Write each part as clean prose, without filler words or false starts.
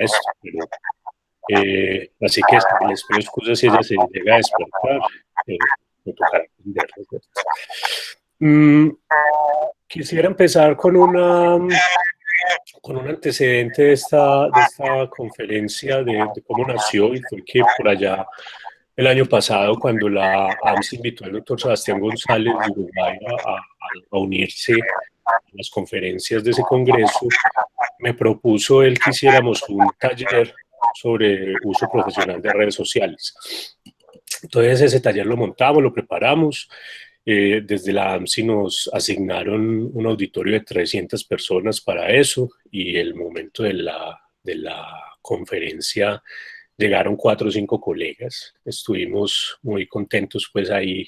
esto, pero así que les pido excusas si ella se llega a despertar, me tocará atenderla, ¿cierto? Quisiera empezar con un antecedente de esta conferencia, de cómo nació, y fue que por allá el año pasado, cuando la AMS invitó al doctor Sebastián González de Uruguay a unirse a las conferencias de ese congreso, me propuso él que hiciéramos un taller sobre uso profesional de redes sociales. Entonces ese taller lo montamos, lo preparamos. Desde la AMSI nos asignaron un auditorio de 300 personas para eso, y el momento de la conferencia llegaron 4 o 5 colegas. Estuvimos muy contentos pues ahí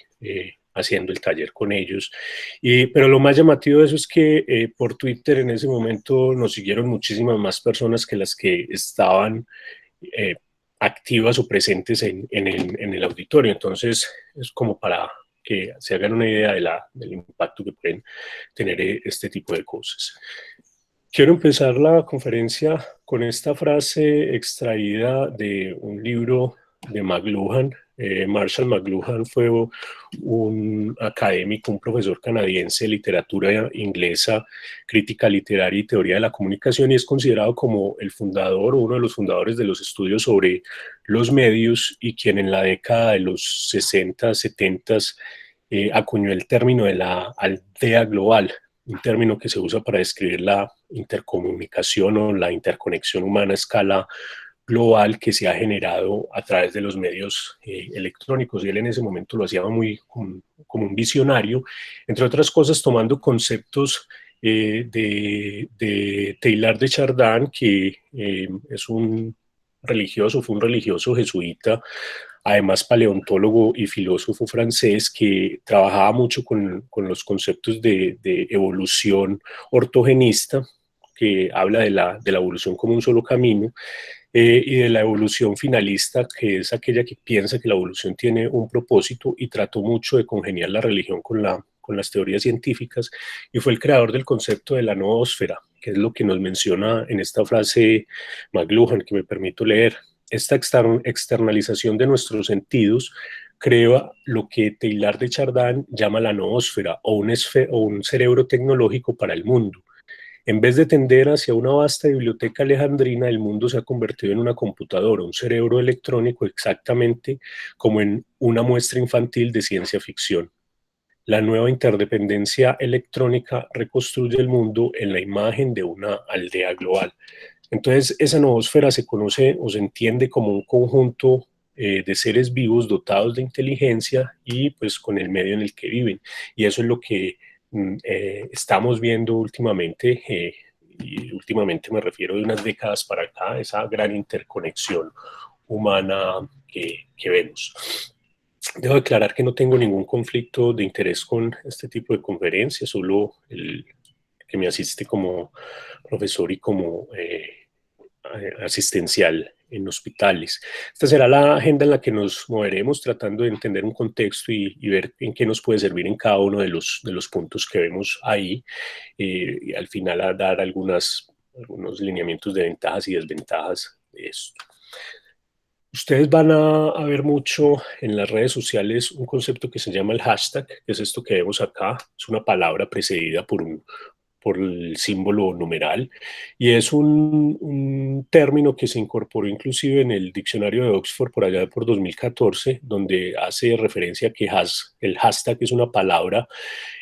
haciendo el taller con ellos. Pero lo más llamativo de eso es que por Twitter en ese momento nos siguieron muchísimas más personas que las que estaban eh, activas o presentes en el auditorio. Entonces es como para que se hagan una idea del impacto que pueden tener este tipo de cosas. Quiero empezar la conferencia con esta frase extraída de un libro de McLuhan. Marshall McLuhan fue un académico, un profesor canadiense de literatura inglesa, crítica literaria y teoría de la comunicación, y es considerado como el fundador o uno de los fundadores de los estudios sobre los medios, y quien en la década de los 60, 70 acuñó el término de la aldea global, un término que se usa para describir la intercomunicación o la interconexión humana a escala global que se ha generado a través de los medios electrónicos. Y él en ese momento lo hacía muy como un visionario, entre otras cosas tomando conceptos de Teilhard de Chardin, que es un religioso, fue un religioso jesuita, además paleontólogo y filósofo francés, que trabajaba mucho con los conceptos de evolución ortogenista, que habla de la evolución como un solo camino, y de la evolución finalista, que es aquella que piensa que la evolución tiene un propósito, y trató mucho de congeniar la religión con las teorías científicas, y fue el creador del concepto de la noósfera, que es lo que nos menciona en esta frase McLuhan, que me permito leer. Esta externalización de nuestros sentidos crea lo que Teilhard de Chardin llama la noósfera, o un cerebro tecnológico para el mundo. En vez de tender hacia una vasta biblioteca alejandrina, el mundo se ha convertido en una computadora, un cerebro electrónico, exactamente como en una muestra infantil de ciencia ficción. La nueva interdependencia electrónica reconstruye el mundo en la imagen de una aldea global. Entonces, esa noósfera se conoce o se entiende como un conjunto de seres vivos dotados de inteligencia, y pues con el medio en el que viven. Y eso es lo que estamos viendo últimamente, y últimamente me refiero de unas décadas para acá, esa gran interconexión humana que vemos. Debo declarar que no tengo ningún conflicto de interés con este tipo de conferencias, solo el que me asiste como profesor y como asistencial en hospitales. Esta será la agenda en la que nos moveremos, tratando de entender un contexto y ver en qué nos puede servir en cada uno de los puntos que vemos ahí, y al final a dar algunos lineamientos de ventajas y desventajas de esto. Ustedes van a ver mucho en las redes sociales un concepto que se llama el hashtag, que es esto que vemos acá. Es una palabra precedida por el símbolo numeral, y es un término que se incorporó inclusive en el diccionario de Oxford por allá por 2014, donde hace referencia a que el hashtag es una palabra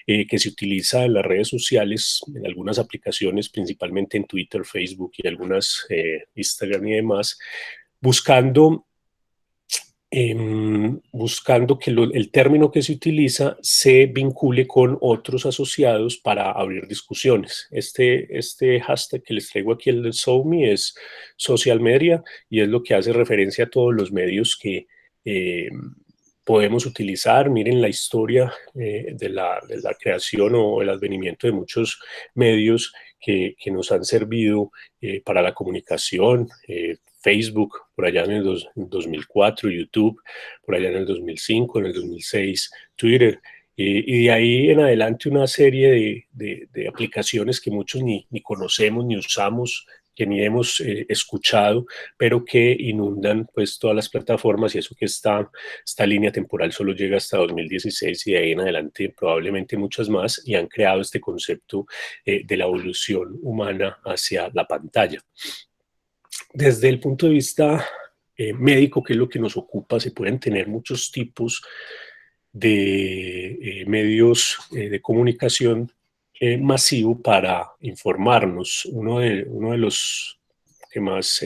que se utiliza en las redes sociales, en algunas aplicaciones, principalmente en Twitter, Facebook y algunas Instagram y demás, buscando buscando que el término que se utiliza se vincule con otros asociados para abrir discusiones. Este hashtag que les traigo aquí, el de SoMe, es social media, y es lo que hace referencia a todos los medios que podemos utilizar. Miren la historia de la creación o el advenimiento de muchos medios que nos han servido para la comunicación. Facebook, por allá en el 2004, YouTube, por allá en el 2005, en el 2006, Twitter, y de ahí en adelante una serie de aplicaciones que muchos ni conocemos ni usamos, que ni hemos escuchado, pero que inundan pues todas las plataformas, y eso que esta línea temporal solo llega hasta 2016 y de ahí en adelante probablemente muchas más, y han creado este concepto de la evolución humana hacia la pantalla. Desde el punto de vista médico, que es lo que nos ocupa, se pueden tener muchos tipos de medios de comunicación masivo para informarnos. Uno de los que más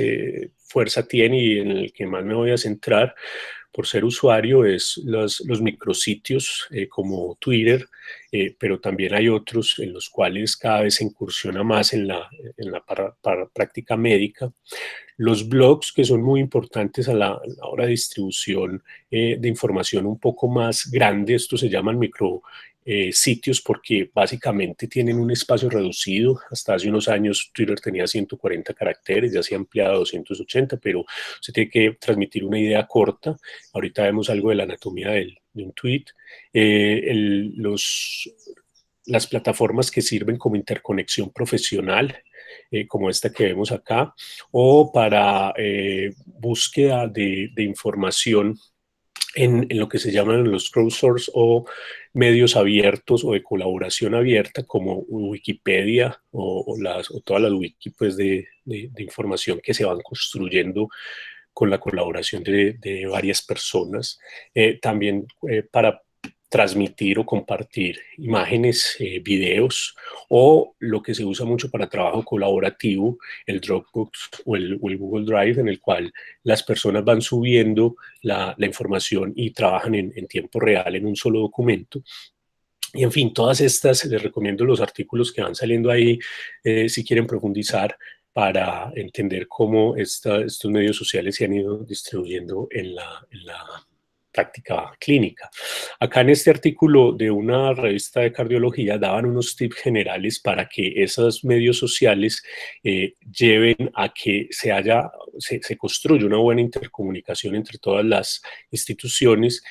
fuerza tiene y en el que más me voy a centrar por ser usuario es los micrositios como Twitter, pero también hay otros en los cuales cada vez se incursiona más en la práctica médica. Los blogs, que son muy importantes a la hora de distribución de información un poco más grande. Estos se llaman micro sitios porque básicamente tienen un espacio reducido. Hasta hace unos años Twitter tenía 140 caracteres, ya se ha ampliado a 280, pero se tiene que transmitir una idea corta. Ahorita vemos algo de la anatomía de un tweet. Las plataformas que sirven como interconexión profesional, como esta que vemos acá, o para búsqueda de información en lo que se llaman los crowdsource o medios abiertos o de colaboración abierta, como Wikipedia o todas las wiki pues, de información que se van construyendo con la colaboración de varias personas. También para transmitir o compartir imágenes, videos, o lo que se usa mucho para trabajo colaborativo, el Dropbox o el Google Drive, en el cual las personas van subiendo la información y trabajan en tiempo real en un solo documento. Y en fin, todas estas, les recomiendo los artículos que van saliendo ahí si quieren profundizar para entender cómo estos medios sociales se han ido distribuyendo en la práctica clínica. Acá en este artículo de una revista de cardiología daban unos tips generales para que esos medios sociales lleven a que se construya una buena intercomunicación entre todas las instituciones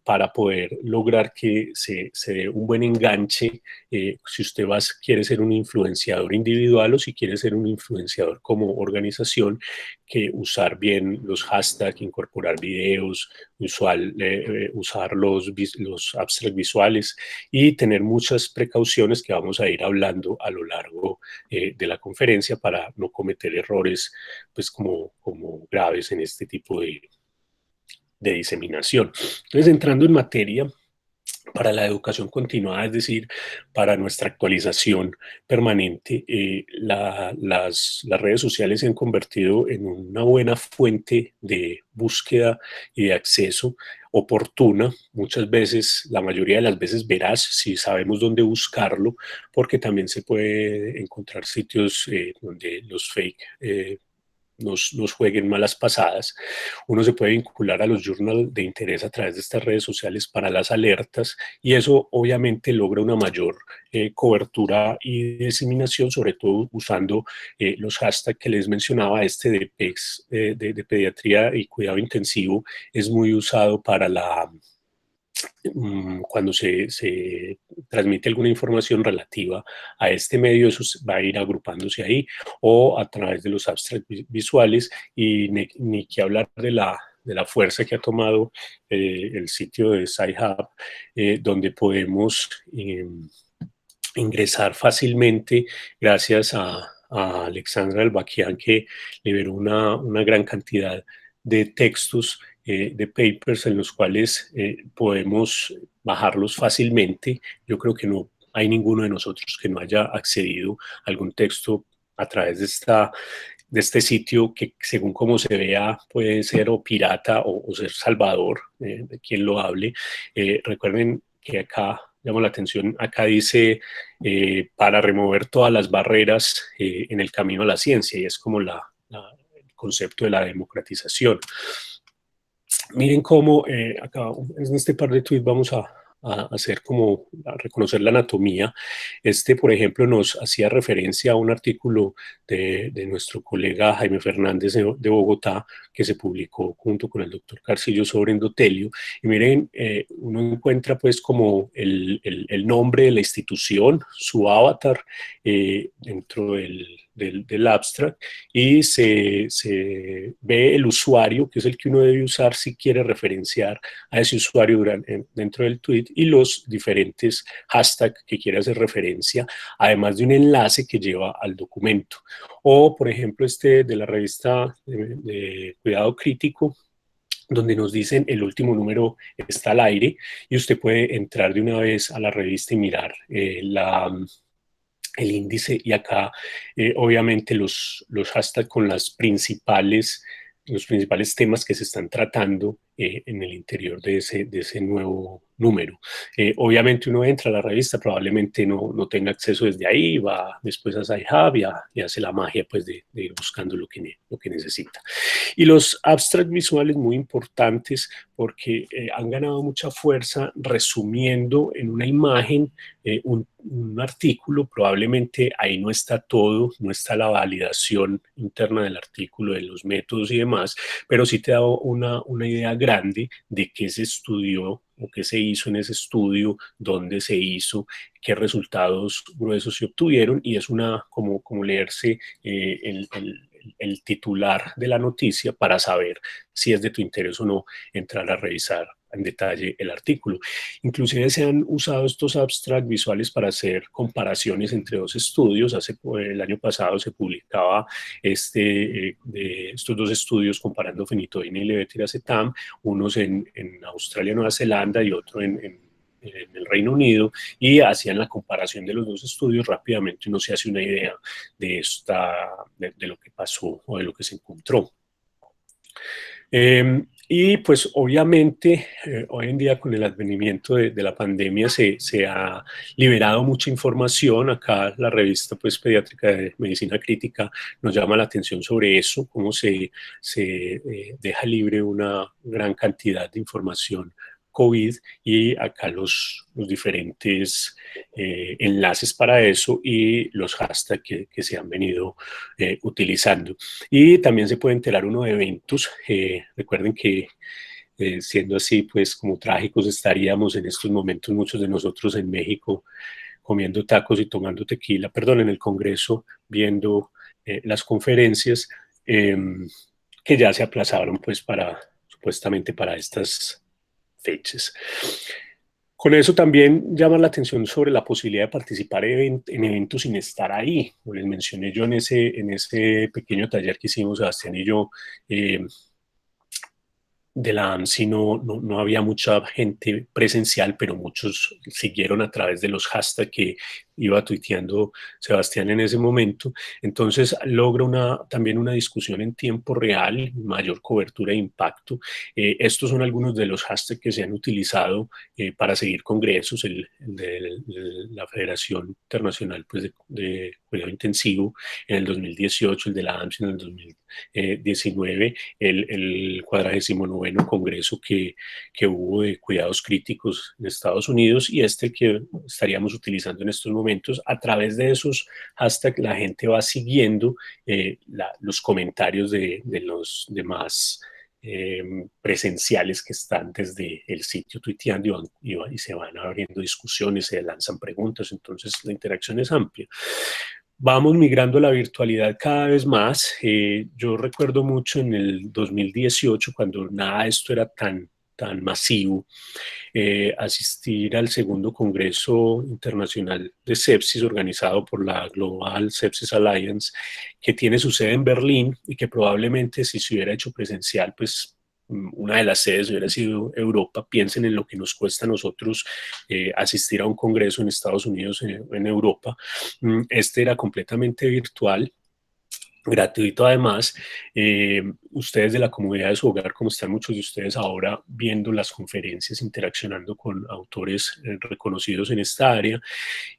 para poder lograr que se dé un buen enganche si usted quiere ser un influenciador individual o si quiere ser un influenciador como organización, que usar bien los hashtags, incorporar videos, usar los abstracts visuales y tener muchas precauciones que vamos a ir hablando a lo largo de la conferencia para no cometer errores pues como graves en este tipo de diseminación. Entonces, entrando en materia, para la educación continuada, es decir, para nuestra actualización permanente, las redes sociales se han convertido en una buena fuente de búsqueda y de acceso oportuna, muchas veces, la mayoría de las veces veraz, si sabemos dónde buscarlo, porque también se puede encontrar sitios donde los fake nos jueguen malas pasadas. Uno se puede vincular a los journals de interés a través de estas redes sociales para las alertas, y eso obviamente logra una mayor cobertura y diseminación, sobre todo usando los hashtags que les mencionaba. Este de PECS, de pediatría y cuidado intensivo, es muy usado para cuando se transmite alguna información relativa a este medio. Eso va a ir agrupándose ahí, o a través de los abstracts visuales, y ni que hablar de la fuerza que ha tomado el sitio de SciHub, donde podemos ingresar fácilmente gracias a Alexandra Albaquian, que liberó una gran cantidad de textos, de papers en los cuales podemos bajarlos fácilmente. Yo creo que no hay ninguno de nosotros que no haya accedido a algún texto a través de este sitio, que según como se vea puede ser o pirata o ser salvador, de quien lo hable. Recuerden que acá, llamo la atención, acá dice para remover todas las barreras en el camino a la ciencia, y es como el concepto de la democratización. Miren cómo acá en este par de tweets vamos a hacer como a reconocer la anatomía. Por ejemplo, nos hacía referencia a un artículo de nuestro colega Jaime Fernández de Bogotá, que se publicó junto con el doctor Carcillo sobre endotelio. Y miren, uno encuentra pues como el nombre de la institución, su avatar, dentro del abstract y se ve el usuario, que es el que uno debe usar si quiere referenciar a ese usuario dentro del tweet, y los diferentes hashtags que quiere hacer referencia, además de un enlace que lleva al documento. O, por ejemplo, este de la revista de Cuidado Crítico, donde nos dicen el último número está al aire y usted puede entrar de una vez a la revista y mirar el índice, y acá obviamente los hashtags con los principales temas que se están tratando en el interior de ese nuevo número. Obviamente uno entra a la revista, probablemente no tenga acceso desde ahí, va después a Sci-Hub y hace la magia pues de ir buscando lo que necesita. Y los abstracts visuales muy importantes porque han ganado mucha fuerza resumiendo en una imagen un artículo. Probablemente ahí no está todo, no está la validación interna del artículo, de los métodos y demás, pero sí te da una idea grande de qué se estudió o qué se hizo en ese estudio, dónde se hizo, qué resultados gruesos se obtuvieron, y es como leerse el titular de la noticia para saber si es de tu interés o no entrar a revisar en detalle el artículo. Inclusive se han usado estos abstracts visuales para hacer comparaciones entre dos estudios. El año pasado se publicaba de estos dos estudios comparando fenitoína y levetiracetam, unos en Australia, Nueva Zelanda, y otro en el Reino Unido, y hacían la comparación de los dos estudios. Rápidamente uno se hace una idea de lo que pasó o de lo que se encontró. Y pues obviamente hoy en día con el advenimiento de la pandemia se ha liberado mucha información. Acá la revista pues pediátrica de medicina crítica nos llama la atención sobre eso, cómo se deja libre una gran cantidad de información COVID, y acá los diferentes enlaces para eso y los hashtags que se han venido utilizando. Y también se puede enterar uno de eventos. Recuerden que siendo así, pues como trágicos estaríamos en estos momentos muchos de nosotros en México comiendo tacos y tomando tequila, perdón, en el Congreso viendo las conferencias que ya se aplazaron pues supuestamente para estas fechas. Con eso también llama la atención sobre la posibilidad de participar en eventos sin estar ahí. Como les mencioné yo en ese pequeño taller que hicimos Sebastián y yo, de la AMSI no había mucha gente presencial, pero muchos siguieron a través de los hashtags que iba tuiteando Sebastián en ese momento. Entonces logra también una discusión en tiempo real, mayor cobertura e impacto. Estos son algunos de los hashtags que se han utilizado para seguir congresos, el de la Federación Internacional pues, de Cuidado Intensivo en el 2018, el de la AMSI en el 2019, el 49º congreso que hubo de cuidados críticos en Estados Unidos, y que estaríamos utilizando en estos momentos. A través de esos hashtags la gente va siguiendo los comentarios de los demás presenciales que están desde el sitio tuiteando, y se van abriendo discusiones, se lanzan preguntas, entonces la interacción es amplia. Vamos migrando a la virtualidad cada vez más. Yo recuerdo mucho en el 2018, cuando nada de esto era tan masivo, asistir al segundo Congreso Internacional de Sepsis organizado por la Global Sepsis Alliance, que tiene su sede en Berlín, y que probablemente si se hubiera hecho presencial, pues una de las sedes hubiera sido Europa. Piensen en lo que nos cuesta a nosotros asistir a un congreso en Estados Unidos, en Europa. Este era completamente virtual, gratuito además. Ustedes de la comunidad de su hogar, como están muchos de ustedes ahora viendo las conferencias, interaccionando con autores reconocidos en esta área,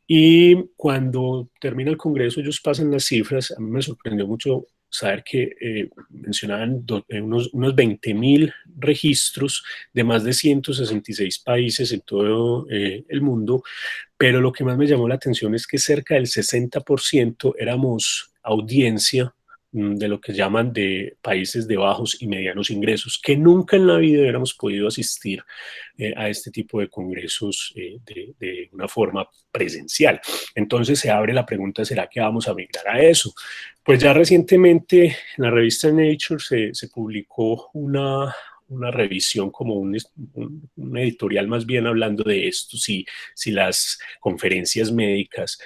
y cuando termina el congreso ellos pasan las cifras. A mí me sorprendió mucho saber que mencionaban unos 20.000 registros de más de 166 países en todo el mundo, pero lo que más me llamó la atención es que cerca del 60% éramos audiencia de lo que llaman de países de bajos y medianos ingresos, que nunca en la vida hubiéramos podido asistir a este tipo de congresos de una forma presencial. Entonces se abre la pregunta, ¿será que vamos a migrar a eso? Pues ya recientemente en la revista Nature se publicó una revisión, como un editorial más bien hablando de esto, si las conferencias médicas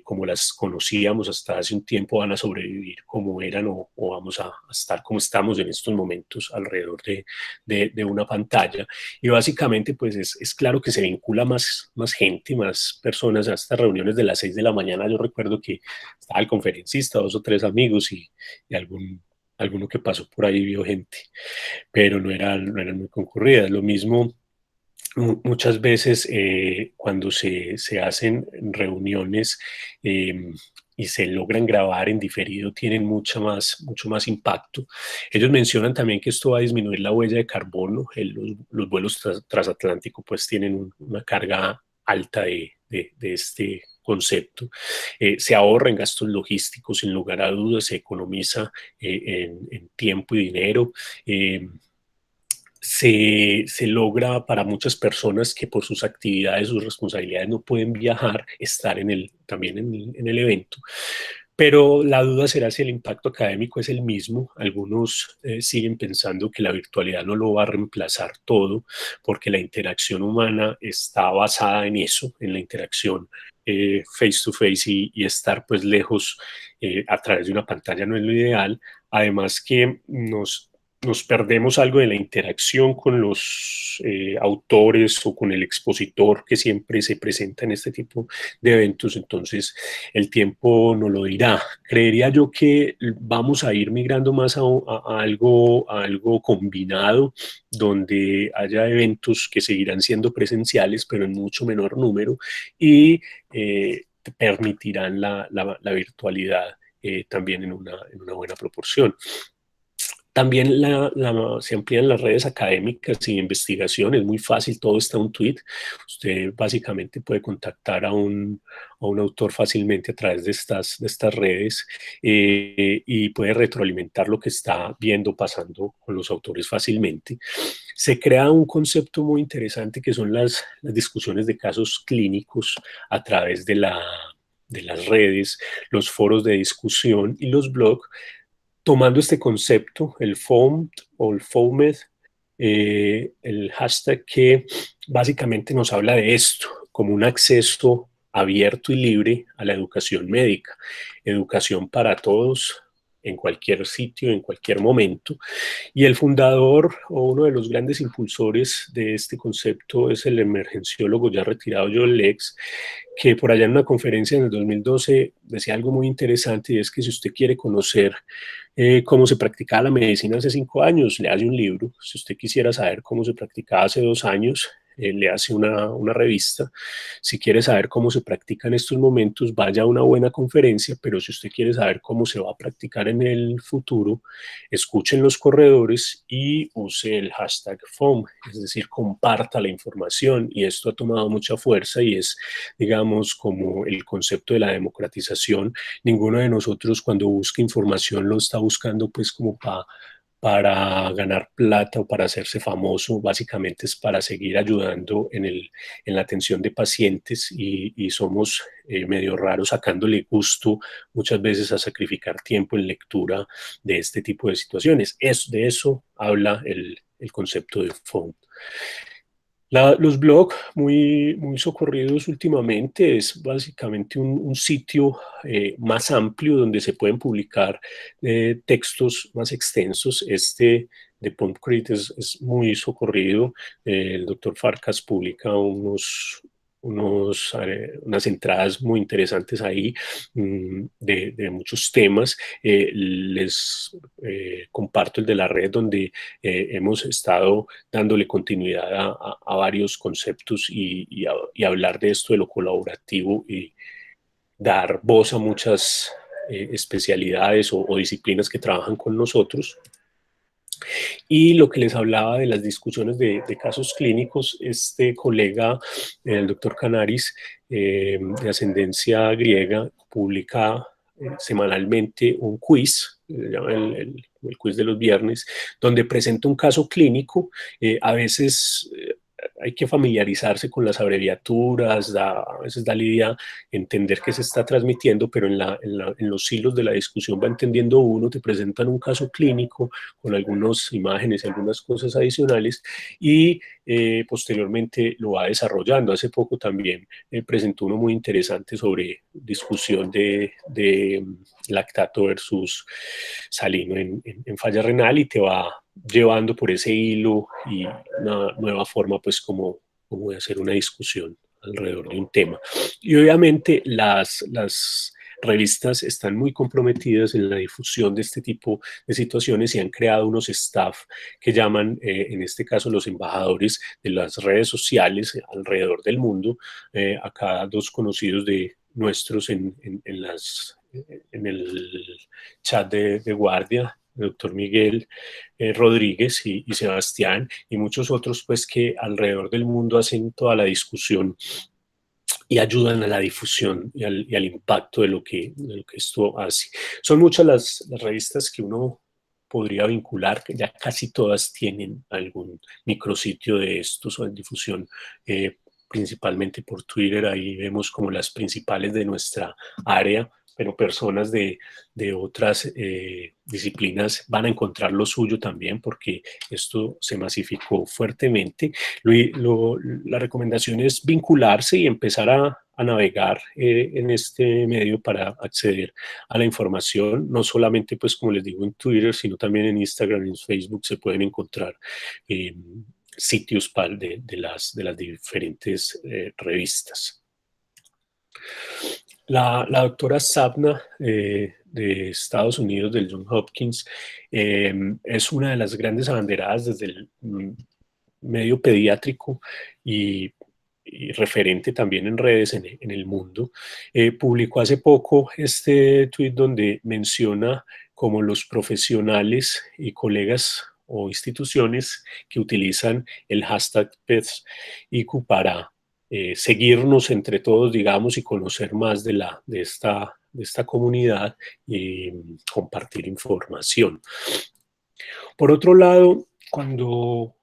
como las conocíamos hasta hace un tiempo van a sobrevivir como eran o vamos a estar como estamos en estos momentos alrededor de una pantalla. Y básicamente pues es claro que se vincula más gente, más personas a estas reuniones de las 6 de la mañana. Yo recuerdo que estaba el conferencista, 2 o 3 amigos y alguno que pasó por ahí vio gente, pero no eran muy concurridas. Lo mismo muchas veces cuando se hacen reuniones eh, y se logran grabar en diferido, tienen mucho más impacto. Ellos mencionan también que esto va a disminuir la huella de carbono. Los vuelos transatlánticos pues tienen una carga alta de este concepto. Se ahorra en gastos logísticos, sin lugar a dudas, se economiza en tiempo y dinero. Se logra para muchas personas que por sus actividades, sus responsabilidades no pueden viajar, estar también en el evento. Pero la duda será si el impacto académico es el mismo. Algunos siguen pensando que la virtualidad no lo va a reemplazar todo, porque la interacción humana está basada en eso, en la interacción face to face y estar pues lejos a través de una pantalla no es lo ideal. Además que nos perdemos algo de la interacción con los autores o con el expositor que siempre se presenta en este tipo de eventos, entonces el tiempo nos lo dirá. Creería yo que vamos a ir migrando más a algo combinado, donde haya eventos que seguirán siendo presenciales, pero en mucho menor número, y permitirán la virtualidad también en una buena proporción. También se amplían las redes académicas y investigación, es muy fácil, todo está en un tweet. Usted básicamente puede contactar a un autor fácilmente a través de estas redes y puede retroalimentar lo que está viendo pasando con los autores fácilmente. Se crea un concepto muy interesante que son las discusiones de casos clínicos a través de las redes, los foros de discusión y los blogs, tomando este concepto, el FOAM o el FOAMED, el hashtag que básicamente nos habla de esto, como un acceso abierto y libre a la educación médica, educación para todos, en cualquier sitio, en cualquier momento. Y el fundador o uno de los grandes impulsores de este concepto es el emergenciólogo ya retirado John Lex, que por allá en una conferencia en el 2012 decía algo muy interesante, y es que si usted quiere conocer cómo se practicaba la medicina hace 5 años, le hace un libro. Si usted quisiera saber cómo se practicaba hace 2 años, le hace una revista. Si quiere saber cómo se practica en estos momentos, vaya a una buena conferencia, pero si usted quiere saber cómo se va a practicar en el futuro, escuchen los corredores y use el hashtag FOAM, es decir, comparta la información, y esto ha tomado mucha fuerza y es, digamos, como el concepto de la democratización. Ninguno de nosotros cuando busca información lo está buscando pues como para ganar plata o para hacerse famoso, básicamente es para seguir ayudando en la atención de pacientes y somos medio raros sacándole gusto muchas veces a sacrificar tiempo en lectura de este tipo de situaciones. De eso habla el concepto de FOAM. Los blogs muy socorridos últimamente es básicamente un sitio más amplio donde se pueden publicar textos más extensos. Este de PumpCrit es muy socorrido. El doctor Farkas publica unas entradas muy interesantes ahí de muchos temas. Les comparto el de la red donde hemos estado dándole continuidad a varios conceptos y hablar de esto de lo colaborativo y dar voz a muchas especialidades o disciplinas que trabajan con nosotros. Y lo que les hablaba de las discusiones de casos clínicos, este colega, el doctor Canaris, de ascendencia griega, publica semanalmente un quiz, se llama el quiz de los viernes, donde presenta un caso clínico. A veces hay que familiarizarse con las abreviaturas, a veces da lidia entender qué se está transmitiendo, pero en los hilos de la discusión va entendiendo uno, te presentan un caso clínico con algunas imágenes y algunas cosas adicionales y posteriormente lo va desarrollando. Hace poco también presentó uno muy interesante sobre discusión de lactato versus salino en falla renal y te va llevando por ese hilo y una nueva forma pues como de hacer una discusión alrededor de un tema. Y obviamente las revistas están muy comprometidas en la difusión de este tipo de situaciones y han creado unos staff que llaman, en este caso, los embajadores de las redes sociales alrededor del mundo. Acá dos conocidos de nuestros en el chat de guardia, el doctor Miguel Rodríguez y Sebastián, y muchos otros pues que alrededor del mundo hacen toda la discusión y ayudan a la difusión y al impacto de lo que esto hace. Son muchas las revistas que uno podría vincular, que ya casi todas tienen algún micrositio de estos o en difusión, principalmente por Twitter. Ahí vemos como las principales de nuestra área, pero personas de otras disciplinas van a encontrar lo suyo también porque esto se masificó fuertemente. La recomendación es vincularse y empezar a navegar en este medio para acceder a la información, no solamente pues como les digo en Twitter, sino también en Instagram y en Facebook se pueden encontrar sitios de las diferentes revistas. La doctora Sapna de Estados Unidos, del Johns Hopkins, es una de las grandes abanderadas desde el medio pediátrico y referente también en redes en el mundo. Publicó hace poco este tweet donde menciona como los profesionales y colegas o instituciones que utilizan el hashtag PETSIQ para seguirnos entre todos, digamos, y conocer más de esta comunidad y compartir información. Por otro lado, cuando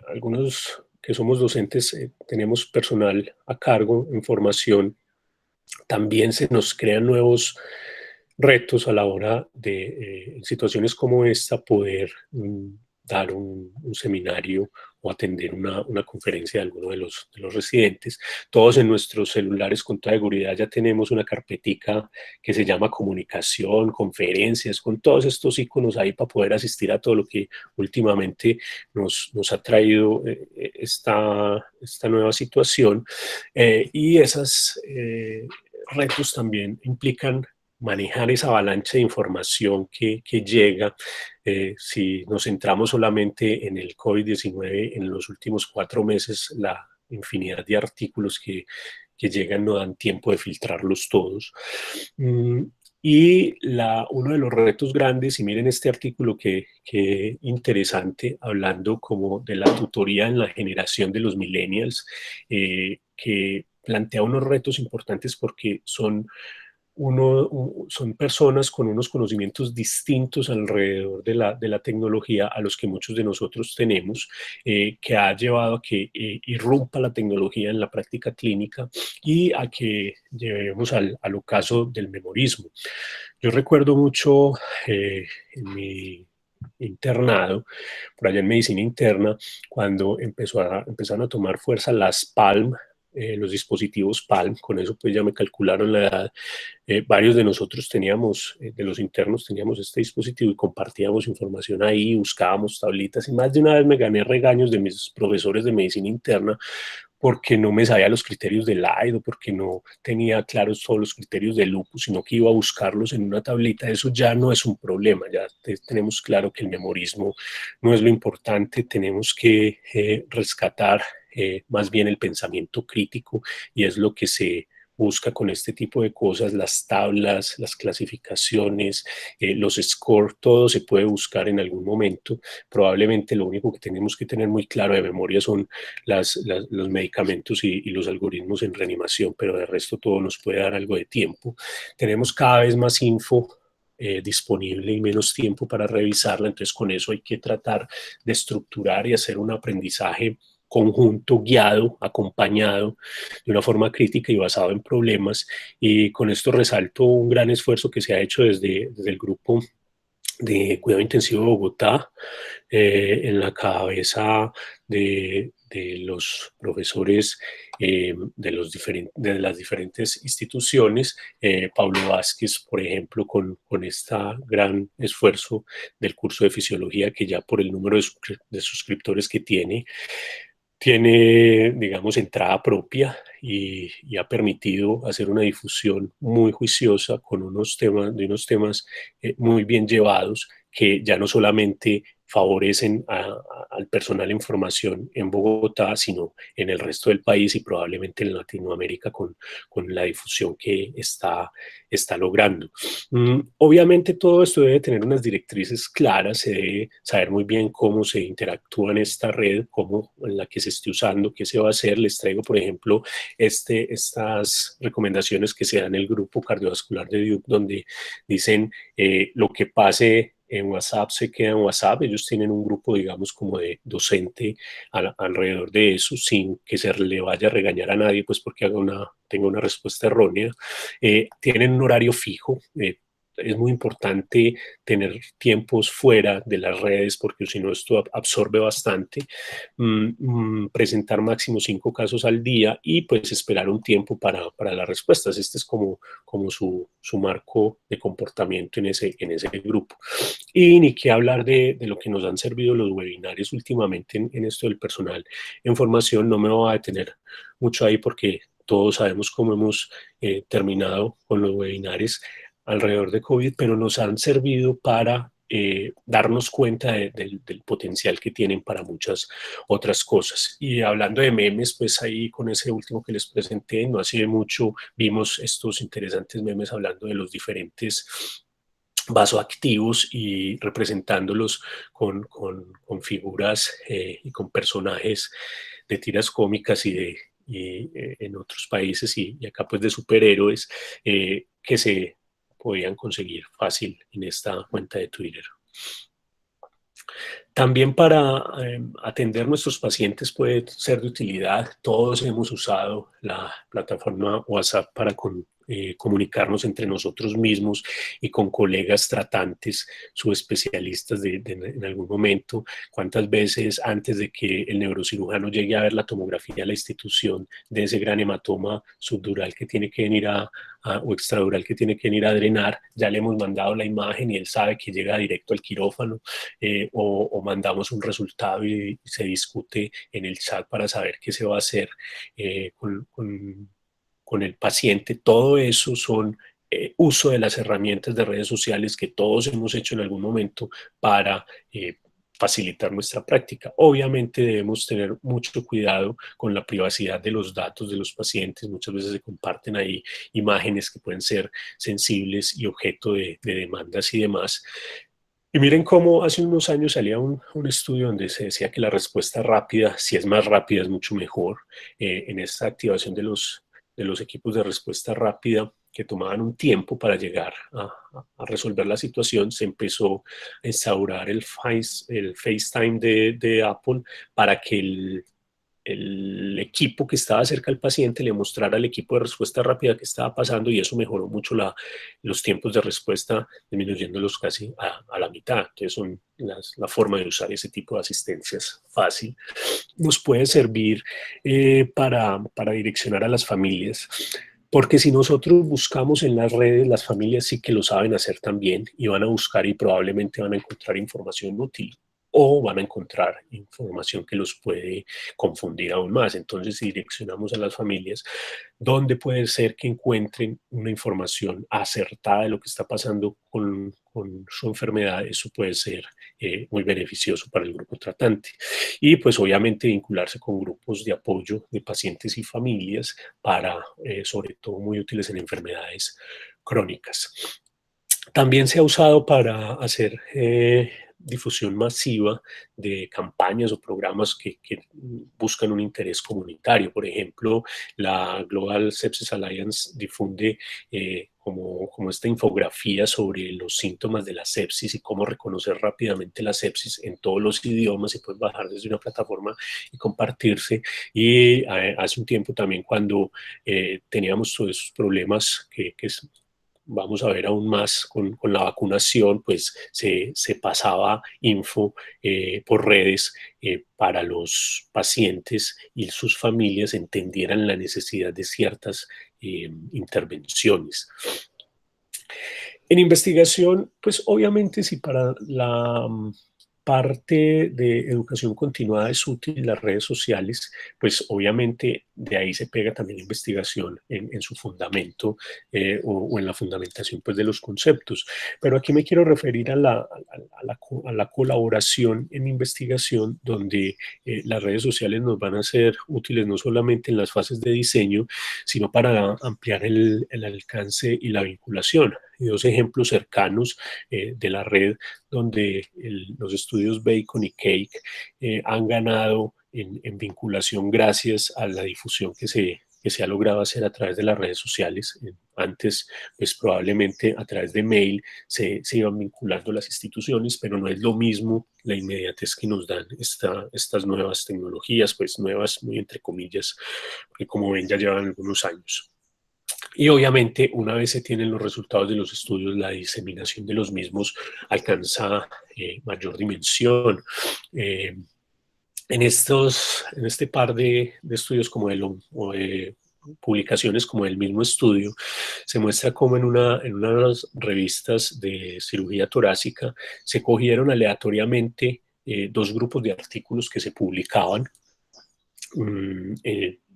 algunos que somos docentes tenemos personal a cargo en formación, también se nos crean nuevos retos a la hora de, en situaciones como esta, poder dar un seminario o atender una conferencia de alguno de los residentes. Todos en nuestros celulares con toda seguridad ya tenemos una carpetica que se llama comunicación, conferencias, con todos estos iconos ahí para poder asistir a todo lo que últimamente nos ha traído esta nueva situación. Y esos retos también implican manejar esa avalancha de información que llega. Si nos centramos solamente en el COVID-19, en los últimos 4 meses, la infinidad de artículos que llegan no dan tiempo de filtrarlos todos. Y uno de los retos grandes, y miren este artículo que interesante, hablando como de la tutoría en la generación de los millennials, que plantea unos retos importantes porque son personas con unos conocimientos distintos alrededor de la tecnología a los que muchos de nosotros tenemos, que ha llevado a que irrumpa la tecnología en la práctica clínica y a que llevemos al ocaso del memorismo. Yo recuerdo mucho en mi internado, por allá en medicina interna, cuando empezaron a tomar fuerza las Palm, los dispositivos Palm, con eso pues ya me calcularon la edad. Varios de nosotros teníamos, de los internos teníamos este dispositivo y compartíamos información ahí, buscábamos tablitas y más de una vez me gané regaños de mis profesores de medicina interna porque no me sabía los criterios del AIDO, porque no tenía claros todos los criterios del lupus, sino que iba a buscarlos en una tablita. Eso ya no es un problema, ya tenemos claro que el memorismo no es lo importante, tenemos que rescatar más bien el pensamiento crítico y es lo que se busca con este tipo de cosas, las tablas, las clasificaciones, los scores, todo se puede buscar en algún momento. Probablemente lo único que tenemos que tener muy claro de memoria son los medicamentos y los algoritmos en reanimación, pero de resto todo nos puede dar algo de tiempo. Tenemos cada vez más info disponible y menos tiempo para revisarla, entonces con eso hay que tratar de estructurar y hacer un aprendizaje conjunto, guiado, acompañado de una forma crítica y basado en problemas. Y con esto resalto un gran esfuerzo que se ha hecho desde el grupo de cuidado intensivo de Bogotá, en la cabeza de los profesores de las diferentes instituciones. Pablo Vázquez, por ejemplo, con este gran esfuerzo del curso de fisiología que ya por el número de suscriptores que tiene, digamos, entrada propia y ha permitido hacer una difusión muy juiciosa con unos temas muy bien llevados que ya no solamente favorecen al personal en formación en Bogotá, sino en el resto del país y probablemente en Latinoamérica con la difusión que está logrando. Obviamente todo esto debe tener unas directrices claras, se debe saber muy bien cómo se interactúa en esta red, cómo en la que se esté usando, qué se va a hacer. Les traigo, por ejemplo, estas recomendaciones que se dan en el grupo cardiovascular de Duke, donde dicen lo que pase en WhatsApp se queda en WhatsApp. Ellos tienen un grupo, digamos, como de docente alrededor de eso, sin que se le vaya a regañar a nadie, pues porque tenga una respuesta errónea. Tienen un horario fijo. Es muy importante tener tiempos fuera de las redes porque si no esto absorbe bastante. Presentar máximo 5 casos al día y pues esperar un tiempo para las respuestas. Este es como su marco de comportamiento en ese grupo. Y ni qué hablar de lo que nos han servido los webinarios últimamente en esto del personal en formación. No me voy a detener mucho ahí porque todos sabemos cómo hemos terminado con los webinarios alrededor de COVID, pero nos han servido para darnos cuenta del potencial que tienen para muchas otras cosas. Y hablando de memes, pues ahí con ese último que les presenté, no hace mucho vimos estos interesantes memes hablando de los diferentes vasoactivos y representándolos con figuras y con personajes de tiras cómicas en otros países y acá pues de superhéroes que se podían conseguir fácil en esta cuenta de Twitter. También para atender nuestros pacientes puede ser de utilidad. Todos hemos usado la plataforma WhatsApp para comunicarnos entre nosotros mismos y con colegas tratantes, subespecialistas en algún momento. ¿Cuántas veces antes de que el neurocirujano llegue a ver la tomografía a la institución de ese gran hematoma subdural que tiene que venir o extradural que tiene que venir a drenar, ya le hemos mandado la imagen y él sabe que llega directo al quirófano, o mandamos un resultado y se discute en el chat para saber qué se va a hacer con el paciente? Todo eso son uso de las herramientas de redes sociales que todos hemos hecho en algún momento para facilitar nuestra práctica. Obviamente debemos tener mucho cuidado con la privacidad de los datos de los pacientes. Muchas veces se comparten ahí imágenes que pueden ser sensibles y objeto de demandas y demás. Y miren cómo hace unos años salía un estudio donde se decía que la respuesta rápida, si es más rápida, es mucho mejor. En esta activación de los equipos de respuesta rápida que tomaban un tiempo para llegar a resolver la situación, se empezó a instaurar el FaceTime de Apple para que el equipo que estaba cerca al paciente le mostrara al equipo de respuesta rápida que estaba pasando y eso mejoró mucho los tiempos de respuesta, disminuyéndolos casi a la mitad. Entonces son la forma de usar ese tipo de asistencias fácil. Nos puede servir para direccionar a las familias. Porque si nosotros buscamos en las redes, las familias sí que lo saben hacer también y van a buscar y probablemente van a encontrar información útil o van a encontrar información que los puede confundir aún más. Entonces, si direccionamos a las familias, ¿dónde puede ser que encuentren una información acertada de lo que está pasando con su enfermedad? Eso puede ser muy beneficioso para el grupo tratante. Y pues obviamente vincularse con grupos de apoyo de pacientes y familias para, sobre todo, muy útiles en enfermedades crónicas. También se ha usado para hacer difusión masiva de campañas o programas que buscan un interés comunitario. Por ejemplo, la Global Sepsis Alliance difunde como esta infografía sobre los síntomas de la sepsis y cómo reconocer rápidamente la sepsis en todos los idiomas. Se puede bajar desde una plataforma y compartirse. Y hace un tiempo también, cuando teníamos todos esos problemas que vamos a ver aún más con la vacunación, pues se pasaba info por redes para los pacientes y sus familias entendieran la necesidad de ciertas intervenciones. En investigación, pues obviamente si para la parte de educación continuada es útil las redes sociales, pues obviamente de ahí se pega también la investigación en su fundamento o en la fundamentación pues de los conceptos. Pero aquí me quiero referir a la colaboración en investigación, donde las redes sociales nos van a ser útiles no solamente en las fases de diseño, sino para ampliar el alcance y la vinculación. Y dos ejemplos cercanos de la red donde los estudios Bacon y Cake han ganado en vinculación gracias a la difusión que se ha logrado hacer a través de las redes sociales. Antes, pues probablemente a través de mail se iban vinculando las instituciones, pero no es lo mismo la inmediatez que nos dan estas nuevas tecnologías, pues nuevas, muy entre comillas, porque como ven ya llevan algunos años. Y obviamente, una vez se tienen los resultados de los estudios, la diseminación de los mismos alcanza mayor dimensión. En este par de estudios como de publicaciones como el mismo estudio, se muestra cómo en unas revistas de cirugía torácica se cogieron aleatoriamente dos grupos de artículos que se publicaban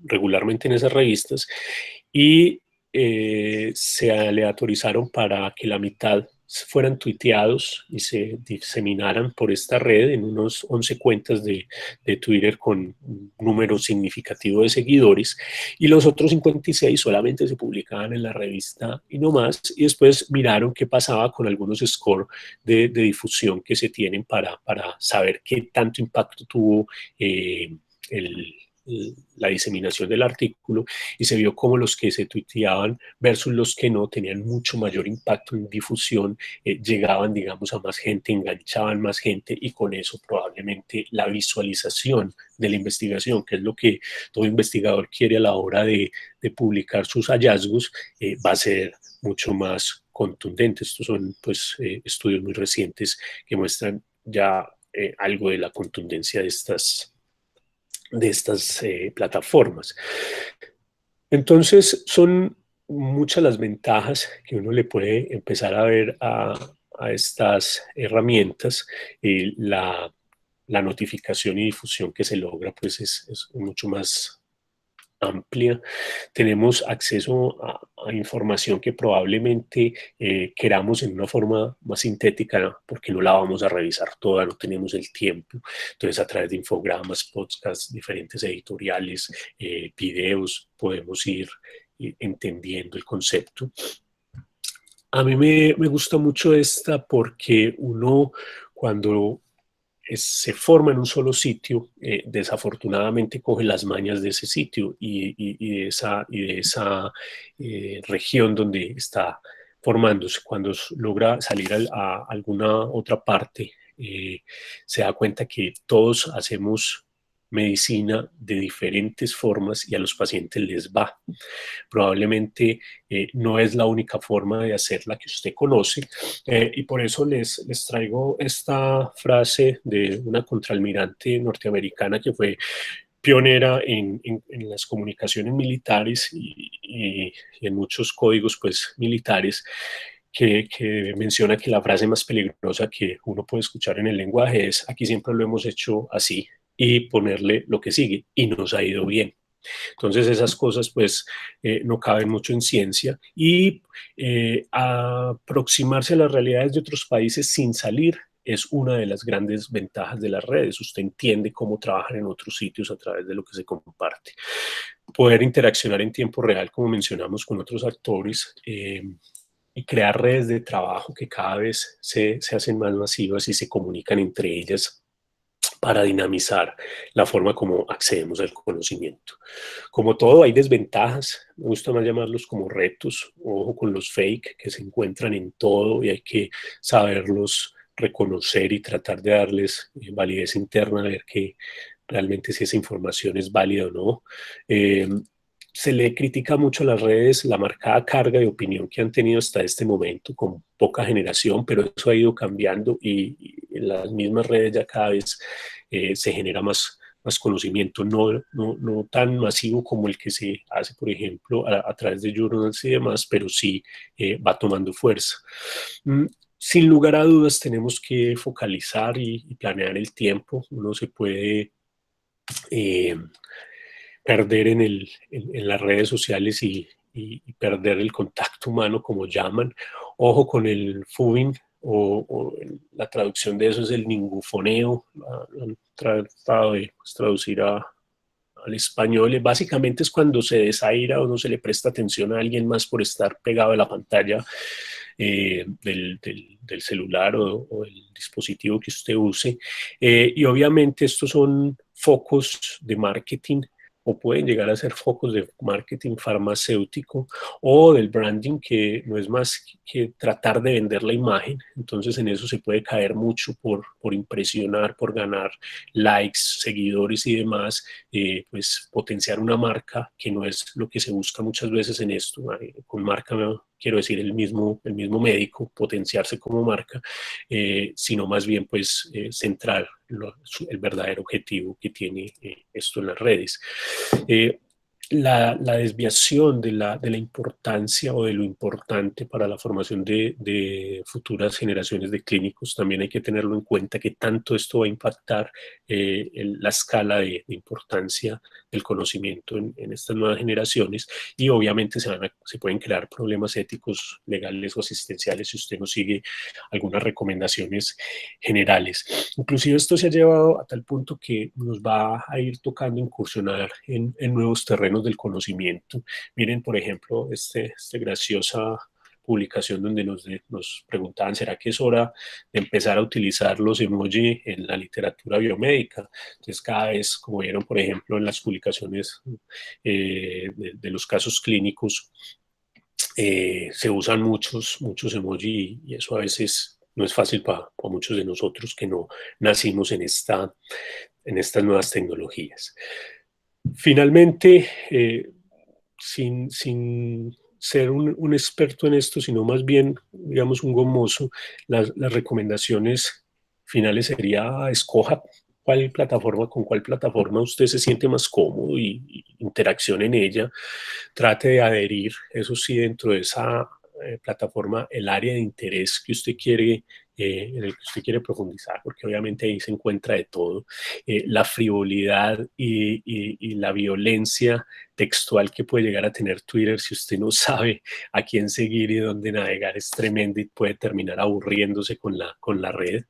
regularmente en esas revistas y se aleatorizaron para que la mitad fueran tuiteados y se diseminaran por esta red en unos 11 cuentas de Twitter con un número significativo de seguidores, y los otros 56 solamente se publicaban en la revista y no más, y después miraron qué pasaba con algunos scores de difusión que se tienen para saber qué tanto impacto tuvo la diseminación del artículo, y se vio como los que se tuiteaban versus los que no tenían mucho mayor impacto en difusión, llegaban, digamos, a más gente, enganchaban más gente, y con eso probablemente la visualización de la investigación, que es lo que todo investigador quiere a la hora de publicar sus hallazgos, va a ser mucho más contundente. Estos son pues estudios muy recientes que muestran ya algo de la contundencia de estas plataformas. Entonces, son muchas las ventajas que uno le puede empezar a ver a estas herramientas. La notificación y difusión que se logra pues es mucho más amplia. Tenemos acceso a información que probablemente queramos en una forma más sintética, porque no la vamos a revisar toda, no tenemos el tiempo. Entonces, a través de infogramas, podcasts, diferentes editoriales, videos, podemos ir entendiendo el concepto. A mí me gusta mucho esta porque uno, cuando se forma en un solo sitio, desafortunadamente coge las mañas de ese sitio y de esa región donde está formándose. Cuando logra salir a alguna otra parte, se da cuenta que todos hacemos medicina de diferentes formas y a los pacientes les va. Probablemente no es la única forma de hacer la que usted conoce, y por eso les traigo esta frase de una contraalmirante norteamericana que fue pionera en las comunicaciones militares y en muchos códigos pues, militares, que menciona que la frase más peligrosa que uno puede escuchar en el lenguaje es: aquí siempre lo hemos hecho así, y ponerle lo que sigue, y nos ha ido bien. Entonces esas cosas pues no caben mucho en ciencia, y aproximarse a las realidades de otros países sin salir es una de las grandes ventajas de las redes. Usted entiende cómo trabajar en otros sitios a través de lo que se comparte. Poder interaccionar en tiempo real, como mencionamos, con otros actores, y crear redes de trabajo que cada vez se hacen más masivas y se comunican entre ellas para dinamizar la forma como accedemos al conocimiento. Como todo, hay desventajas, me gusta más llamarlos como retos, ojo con los fake que se encuentran en todo y hay que saberlos reconocer y tratar de darles validez interna, a ver que realmente si esa información es válida o no. Se le critica mucho a las redes la marcada carga de opinión que han tenido hasta este momento, con poca generación, pero eso ha ido cambiando y en las mismas redes ya cada vez se genera más conocimiento, no tan masivo como el que se hace, por ejemplo, a través de journals y demás, pero sí va tomando fuerza. Sin lugar a dudas, tenemos que focalizar y planear el tiempo. Uno se puede eh, perder en las redes sociales y perder el contacto humano, como llaman. Ojo con el FUBIN, o la traducción de eso es el ningufoneo, lo han tratado de traducir al español. Básicamente es cuando se desaira o no se le presta atención a alguien más por estar pegado a la pantalla del celular o el dispositivo que usted use. Y obviamente estos son focos de marketing o pueden llegar a ser focos de marketing farmacéutico o del branding, que no es más que tratar de vender la imagen. Entonces en eso se puede caer mucho por impresionar, por ganar likes, seguidores y demás, pues potenciar una marca, que no es lo que se busca muchas veces en esto. Con marca quiero decir el mismo médico, potenciarse como marca, sino más bien pues centrar el verdadero objetivo que tiene esto en las redes. Eh, la desviación de la importancia o de lo importante para la formación de futuras generaciones de clínicos, también hay que tenerlo en cuenta, que tanto esto va a impactar la escala de importancia del conocimiento en estas nuevas generaciones, y obviamente se pueden crear problemas éticos, legales o asistenciales si usted no sigue algunas recomendaciones generales. Inclusive esto se ha llevado a tal punto que nos va a ir tocando incursionar en nuevos terrenos del conocimiento. Miren, por ejemplo, esta graciosa publicación donde nos preguntaban, ¿será que es hora de empezar a utilizar los emoji en la literatura biomédica? Entonces, cada vez, como vieron, por ejemplo, en las publicaciones de los casos clínicos, se usan muchos emoji y eso a veces no es fácil para muchos de nosotros que no nacimos en estas nuevas tecnologías. Finalmente, sin ser un experto en esto, sino más bien, digamos, un gomoso, las recomendaciones finales sería: escoja con cuál plataforma usted se siente más cómodo y interaccione en ella. Trate de adherir, eso sí, dentro de esa plataforma, el área de interés que usted quiere, en el que usted quiere profundizar, porque obviamente ahí se encuentra de todo. La frivolidad y la violencia textual que puede llegar a tener Twitter, si usted no sabe a quién seguir y dónde navegar, es tremendo y puede terminar aburriéndose con la red.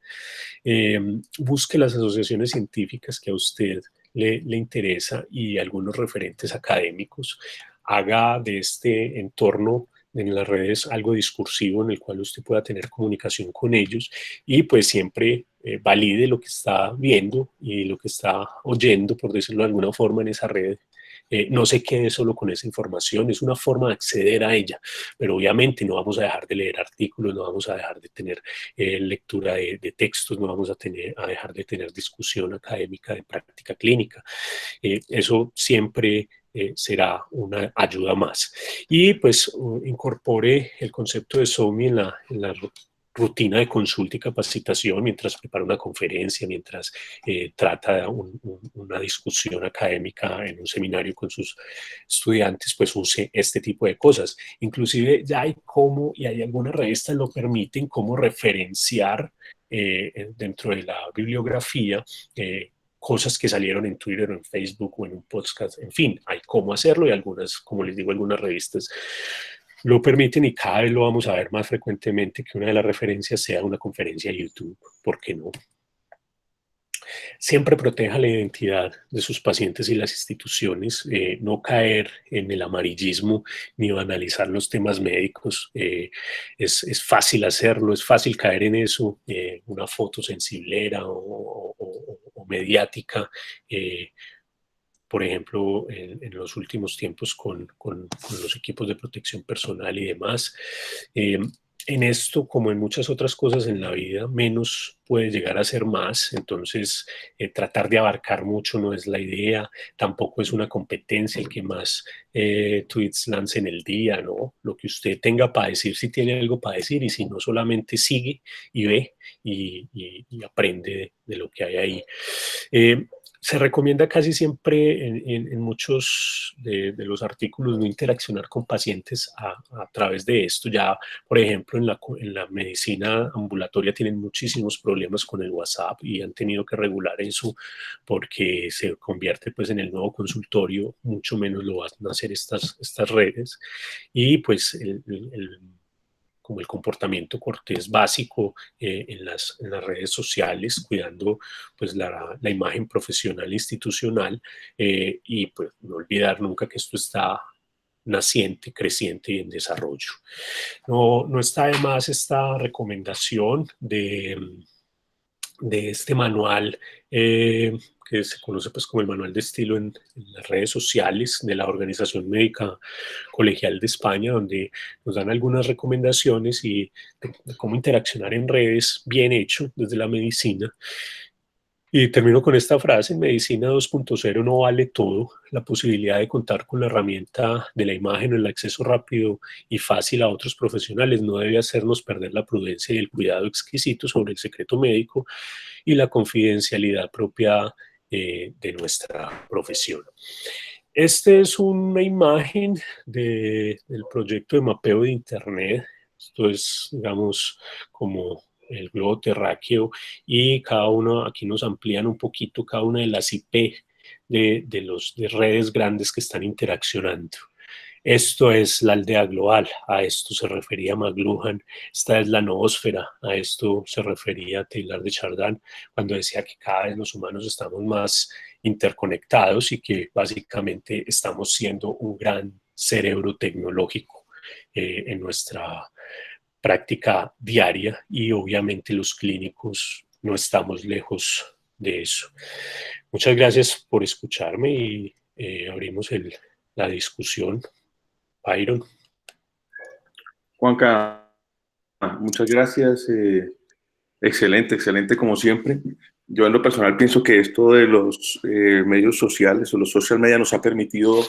Busque las asociaciones científicas que a usted le interesa y algunos referentes académicos. Haga de este entorno en las redes algo discursivo en el cual usted pueda tener comunicación con ellos y pues siempre valide lo que está viendo y lo que está oyendo, por decirlo de alguna forma, en esa red. No se quede solo con esa información, es una forma de acceder a ella, pero obviamente no vamos a dejar de leer artículos, no vamos a dejar de tener lectura de textos, no vamos a dejar de tener discusión académica de práctica clínica. Eso siempre será una ayuda más. Y pues incorpore el concepto de SOMI en la rutina de consulta y capacitación mientras prepara una conferencia, mientras trata una discusión académica en un seminario con sus estudiantes, pues use este tipo de cosas. Inclusive ya hay algunas revistas lo permiten, como referenciar dentro de la bibliografía cosas que salieron en Twitter o en Facebook o en un podcast. En fin, hay cómo hacerlo y algunas, como les digo, algunas revistas lo permiten y cada vez lo vamos a ver más frecuentemente que una de las referencias sea una conferencia de YouTube. ¿Por qué no? Siempre proteja la identidad de sus pacientes y las instituciones, no caer en el amarillismo ni banalizar los temas médicos. Es fácil hacerlo, es fácil caer en eso, una foto sensiblera o mediática. Por ejemplo, en los últimos tiempos con los equipos de protección personal y demás. En esto, como en muchas otras cosas en la vida, menos puede llegar a ser más. Entonces, tratar de abarcar mucho no es la idea. Tampoco es una competencia el que más tweets lance en el día, ¿no? Lo que usted tenga para decir, si tiene algo para decir, y si no, solamente sigue y ve y aprende de lo que hay ahí. Se recomienda casi siempre en muchos de los artículos no interaccionar con pacientes a través de esto. Ya, por ejemplo, en la medicina ambulatoria tienen muchísimos problemas con el WhatsApp y han tenido que regular eso porque se convierte pues en el nuevo consultorio, mucho menos lo van a hacer estas redes. Y pues como el comportamiento cortés básico en las redes sociales, cuidando pues la imagen profesional e institucional, y pues no olvidar nunca que esto está naciente, creciente y en desarrollo. No está de más esta recomendación de este manual que se conoce pues como el manual de estilo en las redes sociales de la Organización Médica Colegial de España, donde nos dan algunas recomendaciones y de cómo interaccionar en redes bien hecho desde la medicina. Y termino con esta frase: en Medicina 2.0 no vale todo. La posibilidad de contar con la herramienta de la imagen o el acceso rápido y fácil a otros profesionales no debe hacernos perder la prudencia y el cuidado exquisito sobre el secreto médico y la confidencialidad propia de nuestra profesión. Esta es una imagen del proyecto de mapeo de Internet. Esto es, digamos, como el globo terráqueo, y cada uno, aquí nos amplían un poquito cada una de las IP de redes grandes que están interaccionando. Esto es la aldea global, a esto se refería McLuhan. Esta es la noósfera, a esto se refería Taylor de Chardin cuando decía que cada vez los humanos estamos más interconectados y que básicamente estamos siendo un gran cerebro tecnológico en nuestra práctica diaria, y obviamente los clínicos no estamos lejos de eso. Muchas gracias por escucharme y abrimos la discusión. Byron. Juanca, muchas gracias. Excelente, excelente como siempre. Yo en lo personal pienso que esto de los medios sociales o los social media nos ha permitido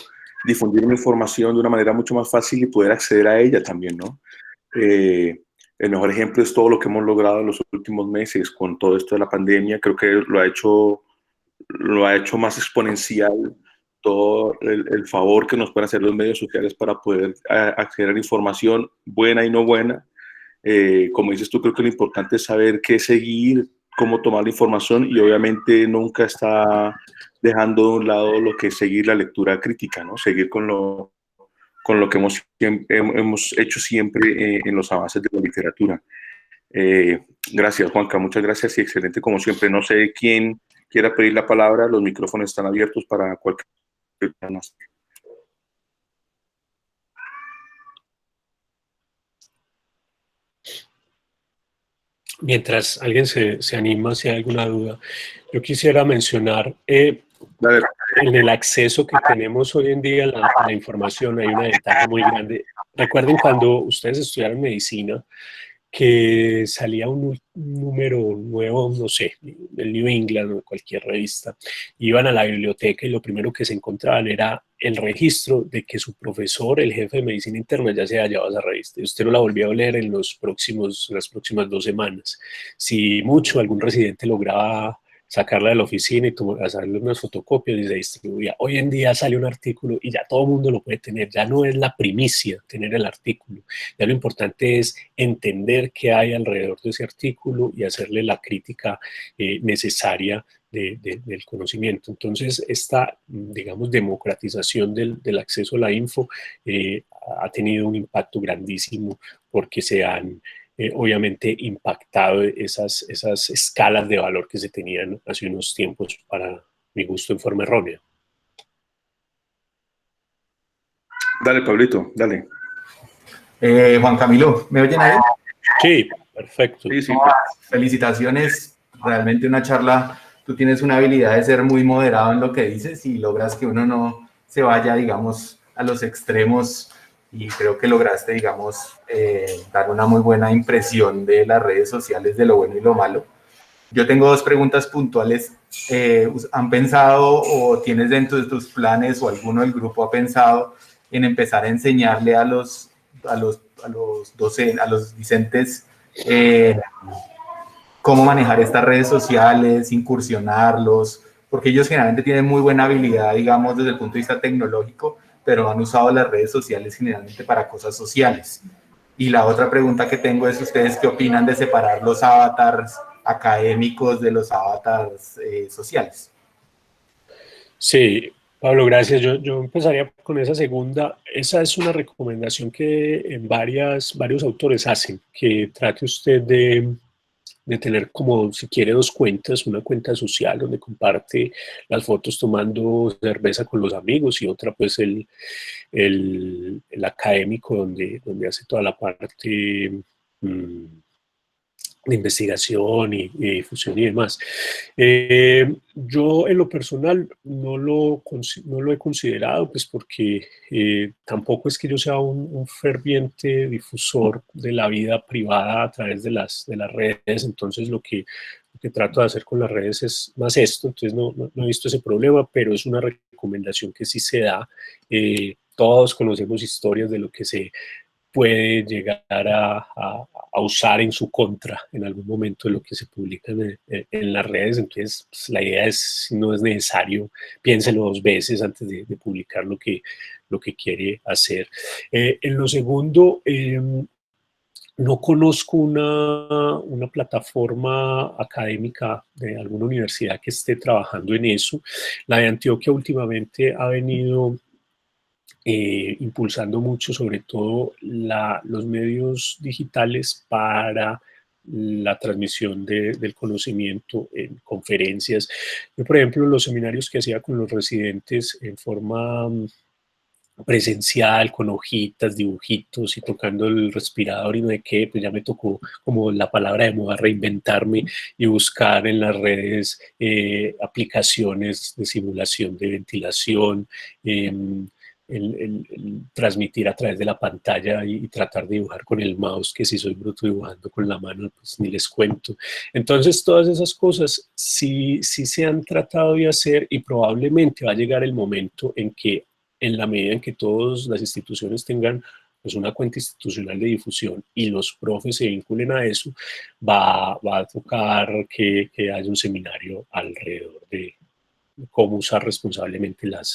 difundir una información de una manera mucho más fácil y poder acceder a ella también, ¿no? El mejor ejemplo es todo lo que hemos logrado en los últimos meses con todo esto de la pandemia. Creo que lo ha hecho más exponencial todo el favor que nos pueden hacer los medios sociales para poder acceder a la información buena y no buena. Como dices tú, creo que lo importante es saber qué seguir, cómo tomar la información, y obviamente nunca está dejando de un lado lo que es seguir la lectura crítica, ¿no? Seguir con lo que hemos hecho siempre en los avances de la literatura. Gracias, Juanca, muchas gracias y excelente como siempre. No sé quién quiera pedir la palabra, los micrófonos están abiertos para cualquier persona. Mientras alguien se anima, si hay alguna duda, yo quisiera mencionar en el acceso que tenemos hoy en día a la información hay una ventaja muy grande. Recuerden cuando ustedes estudiaron medicina, que salía un número nuevo, no sé, del New England o de cualquier revista, iban a la biblioteca y lo primero que se encontraban era el registro de que su profesor, el jefe de medicina interna, ya se hallaba esa revista y usted no la volvió a leer en las próximas 2 semanas. Si mucho, algún residente lograba sacarla de la oficina y hacerle unas fotocopias y se distribuía. Hoy en día sale un artículo y ya todo el mundo lo puede tener, ya no es la primicia tener el artículo, ya lo importante es entender qué hay alrededor de ese artículo y hacerle la crítica necesaria del conocimiento. Entonces, esta, digamos, democratización del acceso a la info ha tenido un impacto grandísimo porque se han obviamente impactado esas escalas de valor que se tenían hace unos tiempos para mi gusto en forma errónea. Dale, Pablito, dale. Juan Camilo, ¿me oyen ahí? Sí, perfecto. Sí, sí. Felicitaciones, realmente una charla. Tú tienes una habilidad de ser muy moderado en lo que dices y logras que uno no se vaya, digamos, a los extremos, y creo que lograste, digamos, dar una muy buena impresión de las redes sociales, de lo bueno y lo malo. Yo tengo dos preguntas puntuales. ¿Han pensado o tienes dentro de tus planes o alguno del grupo ha pensado en empezar a enseñarle a los docentes, a los discentes, cómo manejar estas redes sociales, incursionarlos? Porque ellos generalmente tienen muy buena habilidad, digamos, desde el punto de vista tecnológico, pero han usado las redes sociales generalmente para cosas sociales. Y la otra pregunta que tengo es, ¿ustedes qué opinan de separar los avatars académicos de los avatars sociales? Sí, Pablo, gracias. Yo empezaría con esa segunda. Esa es una recomendación que en varios autores hacen, que trate usted de tener como, si quiere, dos cuentas, una cuenta social donde comparte las fotos tomando cerveza con los amigos y otra pues el académico donde hace toda la parte de investigación y difusión y demás. Yo en lo personal no lo he considerado, pues porque tampoco es que yo sea un ferviente difusor de la vida privada a través de las redes. Entonces lo que trato de hacer con las redes es más esto. Entonces no he visto ese problema, pero es una recomendación que sí se da. Todos conocemos historias de lo que se puede llegar a usar en su contra en algún momento de lo que se publica en las redes. Entonces, pues, la idea es, si no es necesario, piénselo dos veces antes de publicar lo que quiere hacer. En lo segundo, no conozco una plataforma académica de alguna universidad que esté trabajando en eso. La de Antioquia últimamente ha venido impulsando mucho, sobre todo los medios digitales para la transmisión del conocimiento en conferencias. Yo, por ejemplo, los seminarios que hacía con los residentes en forma presencial, con hojitas, dibujitos y tocando el respirador y no sé qué, pues ya me tocó, como la palabra de moda, reinventarme y buscar en las redes aplicaciones de simulación de ventilación, el transmitir a través de la pantalla y tratar de dibujar con el mouse, que si soy bruto dibujando con la mano, pues ni les cuento. Entonces, todas esas cosas sí se han tratado de hacer, y probablemente va a llegar el momento en que, en la medida en que todas las instituciones tengan pues una cuenta institucional de difusión y los profes se vinculen a eso, va a tocar que haya un seminario alrededor de cómo usar responsablemente las